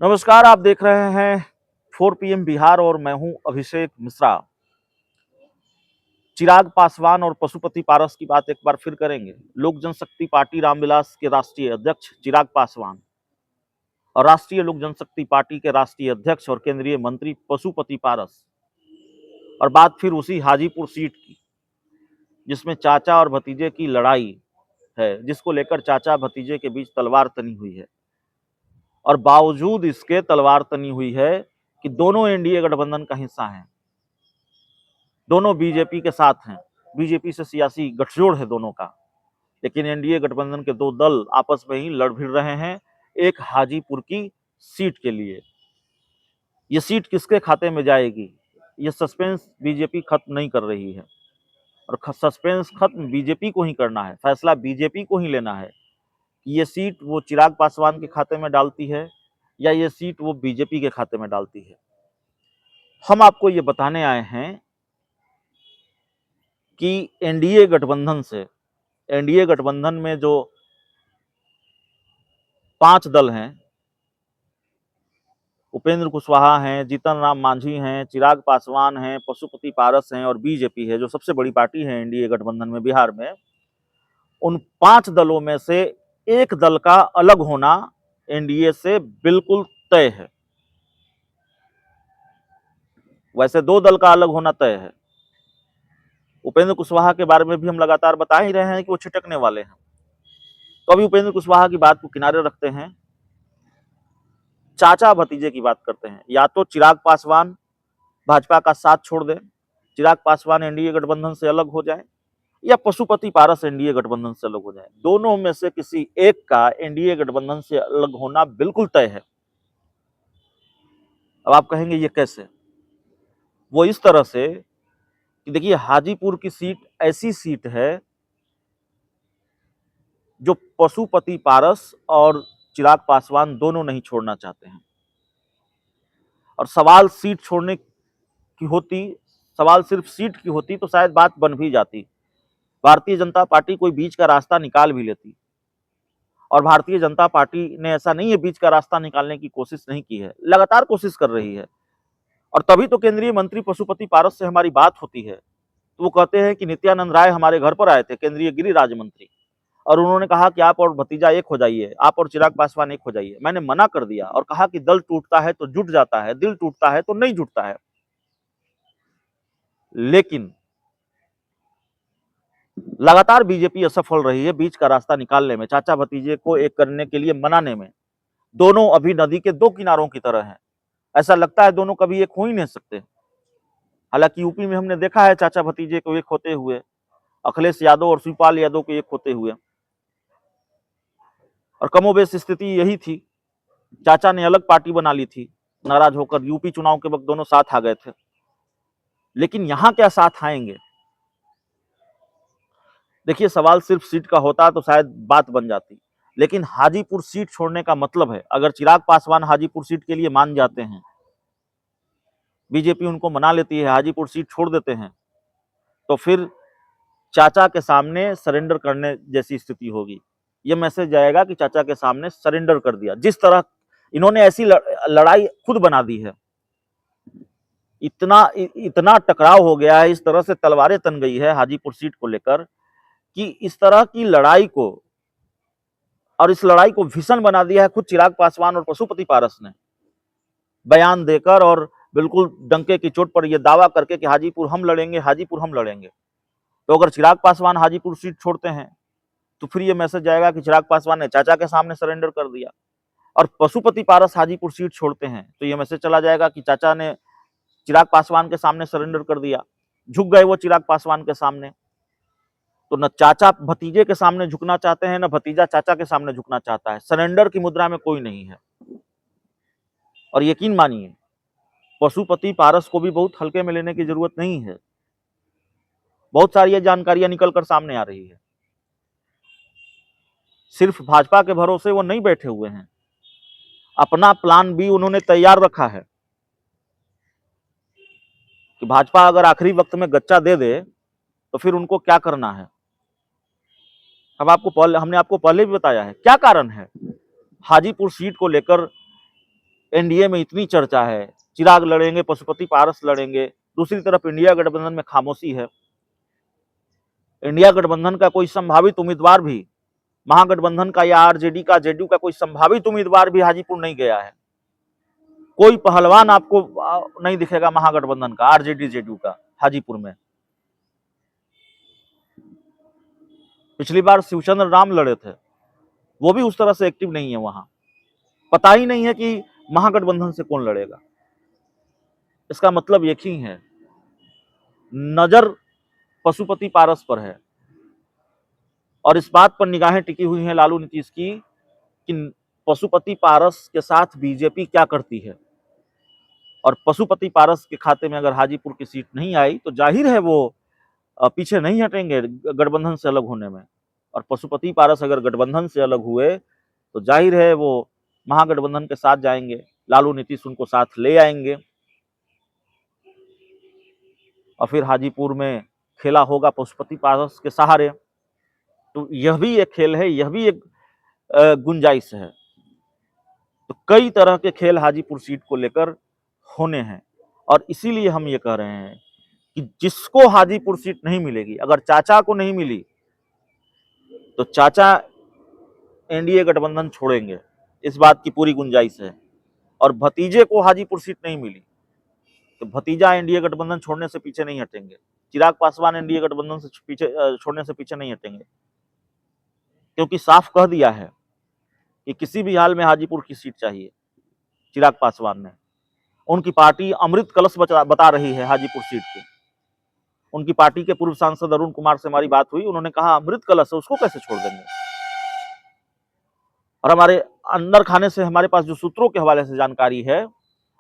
नमस्कार, आप देख रहे हैं 4 पीएम बिहार और मैं हूं अभिषेक मिश्रा। चिराग पासवान और पशुपति पारस की बात एक बार फिर करेंगे। लोक जनशक्ति पार्टी रामविलास के राष्ट्रीय अध्यक्ष चिराग पासवान और राष्ट्रीय लोक जनशक्ति पार्टी के राष्ट्रीय अध्यक्ष और केंद्रीय मंत्री पशुपति पारस। और बात फिर उसी हाजीपुर सीट की, जिसमें चाचा और भतीजे की लड़ाई है, जिसको लेकर चाचा भतीजे के बीच तलवार तनी हुई है। और बावजूद इसके तलवार तनी हुई है कि दोनों एनडीए गठबंधन का हिस्सा हैं, दोनों बीजेपी के साथ हैं, बीजेपी से सियासी गठजोड़ है दोनों का। लेकिन एनडीए गठबंधन के दो दल आपस में ही लड़ भिड़ रहे हैं एक हाजीपुर की सीट के लिए। ये सीट किसके खाते में जाएगी, ये सस्पेंस बीजेपी खत्म नहीं कर रही है। और सस्पेंस खत्म बीजेपी को ही करना है, फैसला बीजेपी को ही लेना है कि ये सीट वो चिराग पासवान के खाते में डालती है या ये सीट वो बीजेपी के खाते में डालती है। हम आपको ये बताने आए हैं कि एनडीए गठबंधन में जो 5 दल हैं, उपेंद्र कुशवाहा हैं, जीतन राम मांझी हैं, चिराग पासवान हैं, पशुपति पारस हैं और बीजेपी है, जो सबसे बड़ी पार्टी है एनडीए गठबंधन में बिहार में। उन 5 दलों में से एक दल का अलग होना एनडीए से बिल्कुल तय है। वैसे 2 दल का अलग होना तय है। उपेंद्र कुशवाहा के बारे में भी हम लगातार बता ही रहे हैं कि वो छिटकने वाले हैं। तो अभी उपेंद्र कुशवाहा की बात को किनारे रखते हैं, चाचा भतीजे की बात करते हैं। या तो चिराग पासवान भाजपा का साथ छोड़ दे, चिराग पासवान एनडीए गठबंधन से अलग हो जाए, या पशुपति पारस एनडीए गठबंधन से अलग हो जाए। दोनों में से किसी एक का एनडीए गठबंधन से अलग होना बिल्कुल तय है। अब आप कहेंगे ये कैसे? वो इस तरह से कि देखिए, हाजीपुर की सीट ऐसी सीट है जो पशुपति पारस और चिराग पासवान दोनों नहीं छोड़ना चाहते हैं। और सवाल सिर्फ सीट की होती तो शायद बात बन भी जाती। भारतीय जनता पार्टी कोई बीच का रास्ता निकाल भी लेती, और भारतीय जनता पार्टी ने ऐसा नहीं है बीच का रास्ता निकालने की कोशिश नहीं की है, लगातार कोशिश कर रही है। और तभी तो केंद्रीय मंत्री पशुपति पारस से हमारी बात होती है, तो वो कहते हैं कि नित्यानंद राय हमारे घर पर आए थे, केंद्रीय गृह राज्य मंत्री, और उन्होंने कहा कि आप और भतीजा एक हो जाइए, आप और चिराग पासवान एक हो जाइए। मैंने मना कर दिया और कहा कि दल टूटता है तो जुट जाता है, दिल टूटता है तो नहीं जुटता है। लेकिन लगातार बीजेपी असफल रही है बीच का रास्ता निकालने में, चाचा भतीजे को एक करने के लिए मनाने में। दोनों अभी नदी के 2 किनारों की तरह हैं। ऐसा लगता है दोनों कभी एक हो ही नहीं सकते। हालांकि यूपी में हमने देखा है चाचा भतीजे को एक होते हुए, अखिलेश यादव और शिवपाल यादव को एक होते हुए, और कमोबेश स्थिति यही थी। चाचा ने अलग पार्टी बना ली थी नाराज होकर, यूपी चुनाव के वक्त दोनों साथ आ गए थे। लेकिन यहां क्या साथ आएंगे? देखिए, सवाल सिर्फ सीट का होता तो शायद बात बन जाती, लेकिन हाजीपुर सीट छोड़ने का मतलब है, अगर चिराग पासवान हाजीपुर सीट के लिए मान जाते हैं, बीजेपी उनको मना लेती है, हाजीपुर सीट छोड़ देते हैं, तो फिर चाचा के सामने सरेंडर करने जैसी स्थिति होगी। ये मैसेज जाएगा कि चाचा के सामने सरेंडर कर दिया। जिस तरह इन्होंने ऐसी लड़ाई खुद बना दी है, इतना टकराव हो गया है, इस तरह से तलवारें तन गई है हाजीपुर सीट को लेकर, कि इस तरह की लड़ाई को, और इस लड़ाई को भीषण बना दिया है खुद चिराग पासवान और पशुपति पारस ने, बयान देकर और बिल्कुल डंके की चोट पर यह दावा करके कि हाजीपुर हम लड़ेंगे, हाजीपुर हम लड़ेंगे। तो अगर चिराग पासवान हाजीपुर सीट छोड़ते हैं तो फिर यह मैसेज जाएगा कि चिराग पासवान ने चाचा के सामने सरेंडर कर दिया, और पशुपति पारस हाजीपुर सीट छोड़ते हैं तो यह मैसेज चला जाएगा कि चाचा ने चिराग पासवान के सामने सरेंडर कर दिया, झुक गए वो चिराग पासवान के सामने। तो न चाचा भतीजे के सामने झुकना चाहते हैं, न भतीजा चाचा के सामने झुकना चाहता है। सरेंडर की मुद्रा में कोई नहीं है। और यकीन मानिए, पशुपति पारस को भी बहुत हल्के में लेने की जरूरत नहीं है। बहुत सारी ये जानकारियां निकलकर सामने आ रही है। सिर्फ भाजपा के भरोसे वो नहीं बैठे हुए हैं, अपना प्लान भी उन्होंने तैयार रखा है कि भाजपा अगर आखिरी वक्त में गच्चा दे दे तो फिर उनको क्या करना है। हमने आपको पहले भी बताया है क्या कारण है हाजीपुर सीट को लेकर एनडीए में इतनी चर्चा है, चिराग लड़ेंगे, पशुपति पारस लड़ेंगे, दूसरी तरफ इंडिया गठबंधन में खामोशी है। इंडिया गठबंधन का कोई संभावित उम्मीदवार भी, महागठबंधन का या आरजेडी का, जेडीयू का कोई संभावित उम्मीदवार भी हाजीपुर नहीं गया है। कोई पहलवान आपको नहीं दिखेगा महागठबंधन का, आरजेडी जेडीयू का हाजीपुर में। पिछली बार शिवचंद्र राम लड़े थे, वो भी उस तरह से एक्टिव नहीं है वहां। पता ही नहीं है कि महागठबंधन से कौन लड़ेगा। इसका मतलब एक ही है, नजर पशुपति पारस पर है और इस बात पर निगाहें टिकी हुई हैं लालू नीतीश की कि पशुपति पारस के साथ बीजेपी क्या करती है। और पशुपति पारस के खाते में अगर हाजीपुर की सीट नहीं आई तो जाहिर है वो पीछे नहीं हटेंगे गठबंधन से अलग होने में। और पशुपति पारस अगर गठबंधन से अलग हुए तो जाहिर है वो महागठबंधन के साथ जाएंगे, लालू नीतीश उनको साथ ले आएंगे और फिर हाजीपुर में खेला होगा पशुपति पारस के सहारे। तो यह भी एक खेल है, यह भी एक गुंजाइश है। तो कई तरह के खेल हाजीपुर सीट को लेकर होने हैं और इसीलिए हम ये कह रहे हैं कि जिसको हाजीपुर सीट नहीं मिलेगी, अगर चाचा को नहीं मिली तो चाचा एनडीए गठबंधन छोड़ेंगे, इस बात की पूरी गुंजाइश है। और भतीजे को हाजीपुर सीट नहीं मिली तो भतीजा एनडीए गठबंधन छोड़ने से पीछे नहीं हटेंगे। चिराग पासवान एनडीए गठबंधन से छोड़ने से पीछे नहीं हटेंगे, क्योंकि साफ कह दिया है कि किसी भी हाल में हाजीपुर की सीट चाहिए चिराग पासवान ने। उनकी पार्टी अमृत कलश बता रही है हाजीपुर सीट की। उनकी पार्टी के पूर्व सांसद अरुण कुमार से हमारी बात हुई, उन्होंने कहा अमृत कलश है, उसको कैसे छोड़ देंगे। और हमारे अंदर खाने से हमारे पास जो सूत्रों के हवाले से जानकारी है,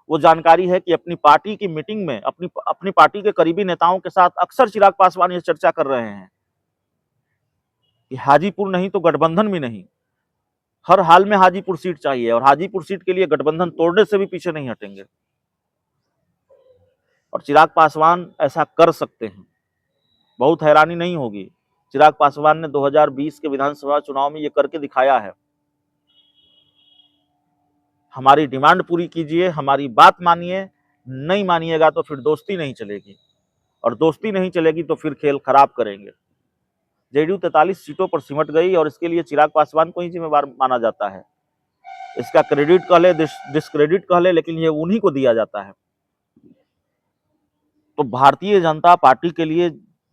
वो जानकारी है कि अपनी पार्टी की मीटिंग में अपनी पार्टी के करीबी नेताओं के साथ अक्सर चिराग पासवान ये चर्चा कर रहे हैं कि हाजीपुर नहीं तो गठबंधन भी नहीं, हर हाल में हाजीपुर सीट चाहिए और हाजीपुर सीट के लिए गठबंधन तोड़ने से भी पीछे नहीं हटेंगे। और चिराग पासवान ऐसा कर सकते हैं, बहुत हैरानी नहीं होगी। चिराग पासवान ने 2020 के विधानसभा चुनाव में ये करके दिखाया है। हमारी डिमांड पूरी कीजिए, हमारी बात मानिए, नहीं मानिएगा तो फिर दोस्ती नहीं चलेगी और दोस्ती नहीं चलेगी तो फिर खेल खराब करेंगे। जेडीयू 43 सीटों पर सिमट गई और इसके लिए चिराग पासवान को ही जिम्मेवार माना जाता है। इसका क्रेडिट कह ले, डिस्क्रेडिट कह ले, लेकिन ये उन्हीं को दिया जाता है। तो भारतीय जनता पार्टी के लिए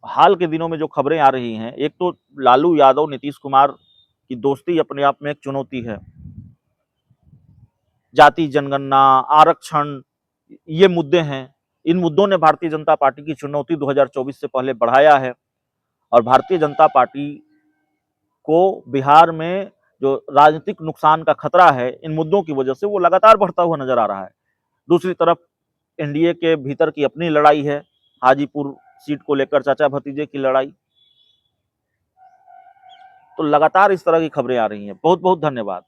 हाल के दिनों में जो खबरें आ रही हैं, एक तो लालू यादव नीतीश कुमार की दोस्ती अपने आप में एक चुनौती है। जाति जनगणना, आरक्षण, ये मुद्दे हैं। इन मुद्दों ने भारतीय जनता पार्टी की चुनौती 2024 से पहले बढ़ाया है और भारतीय जनता पार्टी को बिहार में जो राजनीतिक नुकसान का खतरा है, इन मुद्दों की वजह से वो लगातार बढ़ता हुआ नजर आ रहा है। दूसरी तरफ एनडीए के भीतर की अपनी लड़ाई है, हाजीपुर सीट को लेकर चाचा भतीजे की लड़ाई। तो लगातार इस तरह की खबरें आ रही हैं। बहुत बहुत धन्यवाद।